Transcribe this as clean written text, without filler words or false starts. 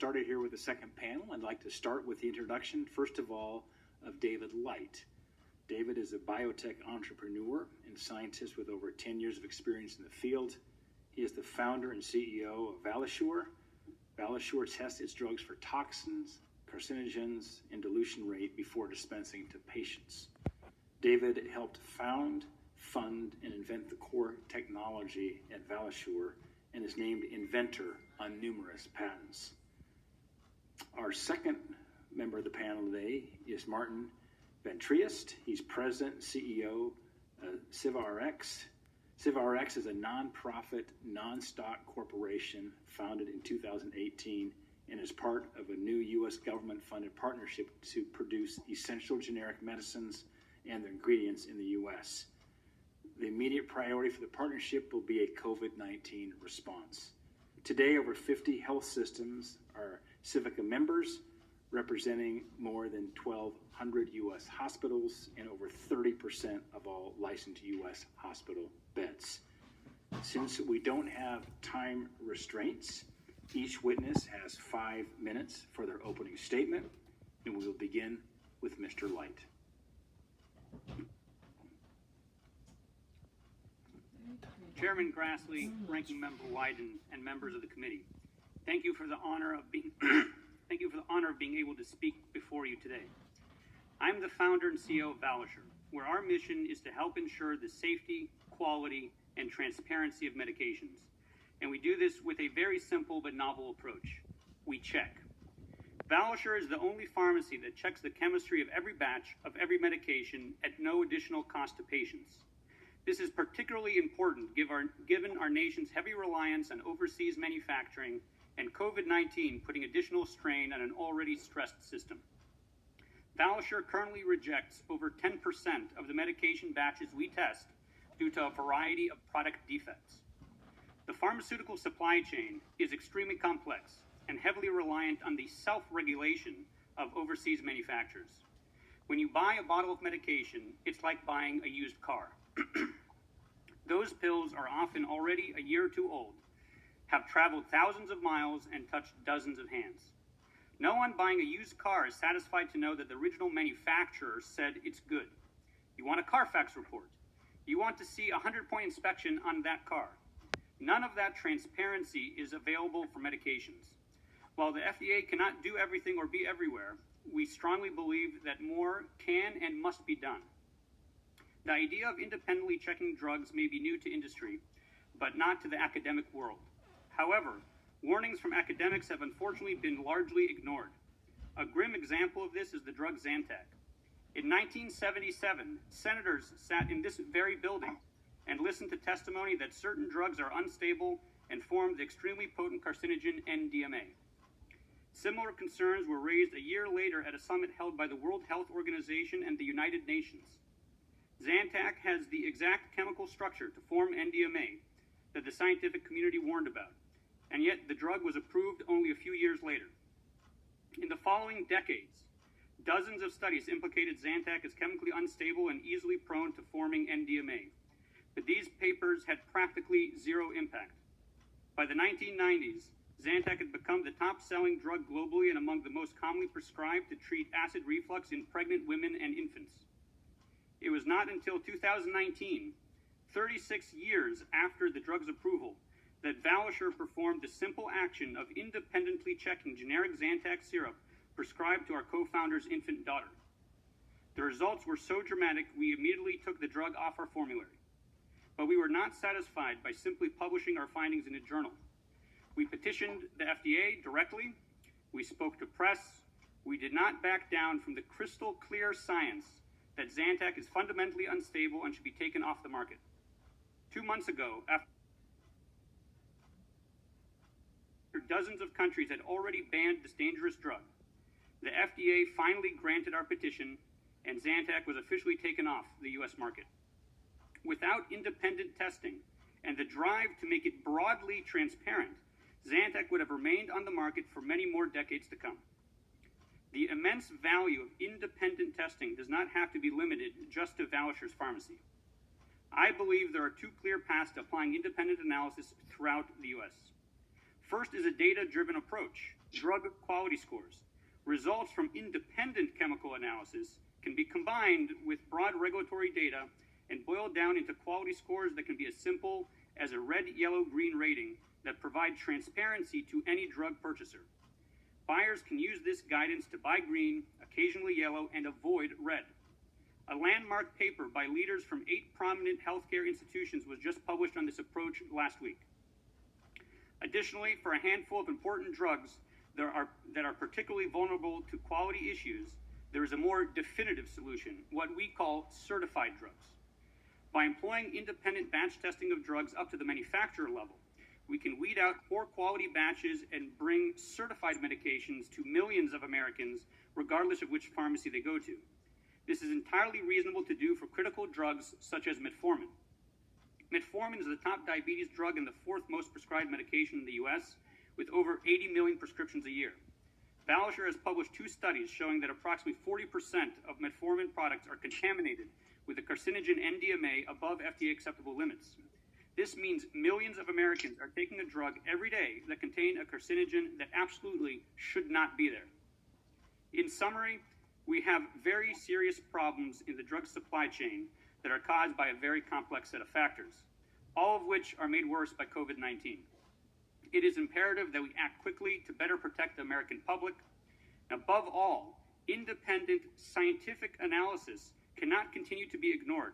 Started here with the second panel. I'd like to start with the introduction, first of all, of David Light. David is a biotech entrepreneur and scientist with over 10 years of experience in the field. He is the founder and CEO of Valisure. Valisure tests its drugs for toxins, carcinogens, and dilution rate before dispensing to patients. David helped found, fund, and invent the core technology at Valisure and is named inventor on numerous patents. Our second member of the panel today is Martin Van Triest. He's president and CEO of CivRx. CivRx is a nonprofit, non-stock corporation founded in 2018 and is part of a new U.S. government-funded partnership to produce essential generic medicines and their ingredients in the U.S. The immediate priority for the partnership will be a COVID-19 response. Today, over 50 health systems are Civica members, representing more than 1,200 U.S. hospitals and over 30% of all licensed U.S. hospital beds. Since we don't have time restraints, each witness has 5 minutes for their opening statement, and we will begin with Mr. Light. Chairman Grassley, Ranking Member Wyden, and members of the committee, thank you for the honor of being able to speak before you today. I'm the founder and CEO of Valisure, where our mission is to help ensure the safety, quality, and transparency of medications. And we do this with a very simple but novel approach. We check. Valisure is the only pharmacy that checks the chemistry of every batch of every medication at no additional cost to patients. This is particularly important given our nation's heavy reliance on overseas manufacturing and COVID-19 putting additional strain on an already stressed system. Valisure currently rejects over 10% of the medication batches we test due to a variety of product defects. The pharmaceutical supply chain is extremely complex and heavily reliant on the self-regulation of overseas manufacturers. When you buy a bottle of medication, it's like buying a used car. Those pills are often already a year or two old, have traveled thousands of miles, and touched dozens of hands. No one buying a used car is satisfied to know that the original manufacturer said it's good. You want a Carfax report. You want to see a 100-point inspection on that car. None of that transparency is available for medications. While the FDA cannot do everything or be everywhere, we strongly believe that more can and must be done. The idea of independently checking drugs may be new to industry, but not to the academic world. However, warnings from academics have unfortunately been largely ignored. A grim example of this is the drug Zantac. In 1977, senators sat in this very building and listened to testimony that certain drugs are unstable and form the extremely potent carcinogen NDMA. Similar concerns were raised a year later at a summit held by the World Health Organization and the United Nations. Zantac has the exact chemical structure to form NDMA that the scientific community warned about, and yet the drug was approved only a few years later. In the following decades, dozens of studies implicated Zantac as chemically unstable and easily prone to forming NDMA, but these papers had practically zero impact. By the 1990s, Zantac had become the top-selling drug globally and among the most commonly prescribed to treat acid reflux in pregnant women and infants. It was not until 2019, 36 years after the drug's approval, that Valisure performed the simple action of independently checking generic Zantac syrup prescribed to our co-founder's infant daughter. The results were so dramatic, we immediately took the drug off our formulary. But we were not satisfied by simply publishing our findings in a journal. We petitioned the FDA directly, we spoke to press, we did not back down from the crystal clear science that Zantac is fundamentally unstable and should be taken off the market. 2 months ago, after dozens of countries had already banned this dangerous drug, the FDA finally granted our petition and Zantac was officially taken off the U.S. market. Without independent testing and the drive to make it broadly transparent, Zantac would have remained on the market for many more decades to come. The immense value of independent testing does not have to be limited just to Valishure's pharmacy. I believe there are 2 clear paths to applying independent analysis throughout the U.S. First is a data-driven approach, drug quality scores. Results from independent chemical analysis can be combined with broad regulatory data and boiled down into quality scores that can be as simple as a red, yellow, green rating that provide transparency to any drug purchaser. Buyers can use this guidance to buy green, occasionally yellow, and avoid red. A landmark paper by leaders from 8 prominent healthcare institutions was just published on this approach last week. Additionally, for a handful of important drugs that are particularly vulnerable to quality issues, there is a more definitive solution, what we call certified drugs. By employing independent batch testing of drugs up to the manufacturer level, we can weed out poor quality batches and bring certified medications to millions of Americans, regardless of which pharmacy they go to. This is entirely reasonable to do for critical drugs such as metformin. Metformin is the top diabetes drug and the 4th most prescribed medication in the U.S., with over 80 million prescriptions a year. Balisher has published 2 studies showing that approximately 40% of metformin products are contaminated with the carcinogen NDMA above FDA acceptable limits. This means millions of Americans are taking a drug every day that contains a carcinogen that absolutely should not be there. In summary, we have very serious problems in the drug supply chain that are caused by a very complex set of factors, all of which are made worse by COVID-19. It is imperative that we act quickly to better protect the American public. And above all, independent scientific analysis cannot continue to be ignored